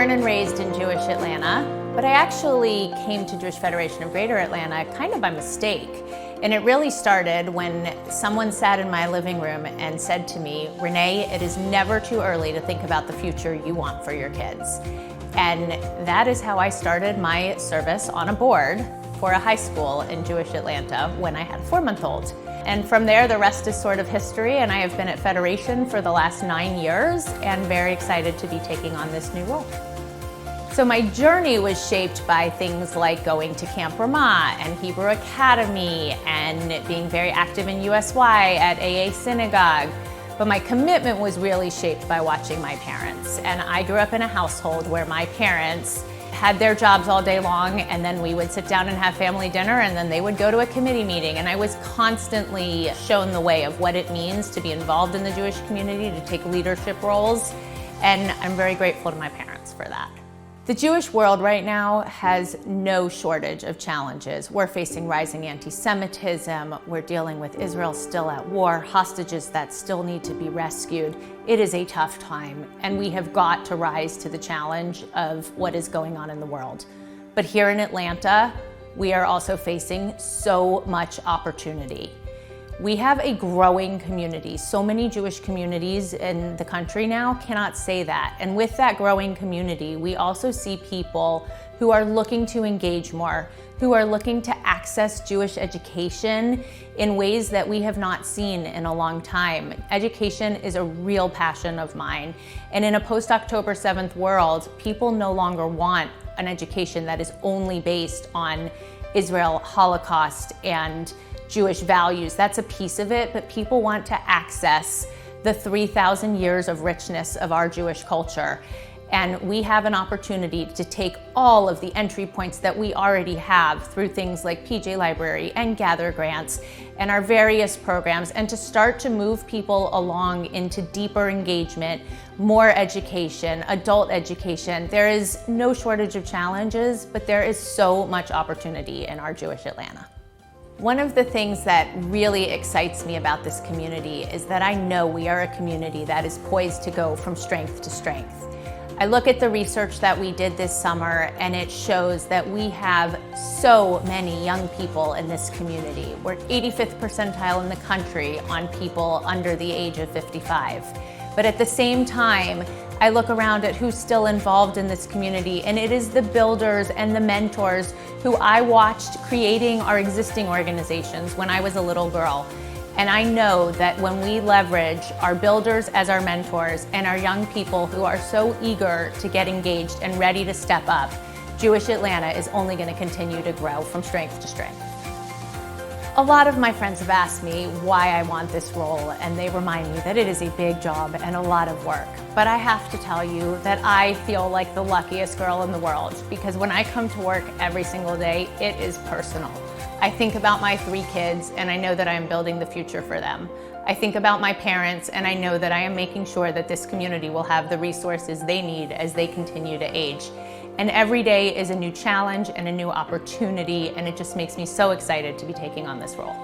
born and raised in Jewish Atlanta, but I actually came to Jewish Federation of Greater Atlanta kind of by mistake. And it really started when someone sat in my living room and said to me, "Renee, it is never too early to think about the future you want for your kids." And that is how I started my service on a board for a high school in Jewish Atlanta when I had a 4-month-old. And from there, the rest is sort of history, and I have been at Federation for the last 9 years and very excited to be taking on this new role. So my journey was shaped by things like going to Camp Ramah and Hebrew Academy and being very active in USY at AA Synagogue. But my commitment was really shaped by watching my parents. And I grew up in a household where my parents had their jobs all day long, and then we would sit down and have family dinner, and then they would go to a committee meeting. And I was constantly shown the way of what it means to be involved in the Jewish community, to take leadership roles. And I'm very grateful to my parents for that. The Jewish world right now has no shortage of challenges. We're facing rising anti-Semitism, we're dealing with Israel still at war, hostages that still need to be rescued. It is a tough time, and we have got to rise to the challenge of what is going on in the world. But here in Atlanta, we are also facing so much opportunity. We have a growing community. So many Jewish communities in the country now cannot say that. And with that growing community, we also see people who are looking to engage more, who are looking to access Jewish education in ways that we have not seen in a long time. Education is a real passion of mine. And in a post-October 7th world, people no longer want an education that is only based on Israel, Holocaust, and Jewish values. That's a piece of it, but people want to access the 3,000 years of richness of our Jewish culture. And we have an opportunity to take all of the entry points that we already have through things like PJ Library and Gather Grants and our various programs, and to start to move people along into deeper engagement, more education, adult education. There is no shortage of challenges, but there is so much opportunity in our Jewish Atlanta. One of the things that really excites me about this community is that I know we are a community that is poised to go from strength to strength. I look at the research that we did this summer, and it shows that we have so many young people in this community. We're 85th percentile in the country on people under the age of 55. But at the same time, I look around at who's still involved in this community, and it is the builders and the mentors who I watched creating our existing organizations when I was a little girl. And I know that when we leverage our builders as our mentors and our young people who are so eager to get engaged and ready to step up, Jewish Atlanta is only going to continue to grow from strength to strength. A lot of my friends have asked me why I want this role, and they remind me that it is a big job and a lot of work. But I have to tell you that I feel like the luckiest girl in the world, because when I come to work every single day, it is personal. I think about my 3 kids, and I know that I am building the future for them. I think about my parents, and I know that I am making sure that this community will have the resources they need as they continue to age. And every day is a new challenge and a new opportunity, and it just makes me so excited to be taking on this role.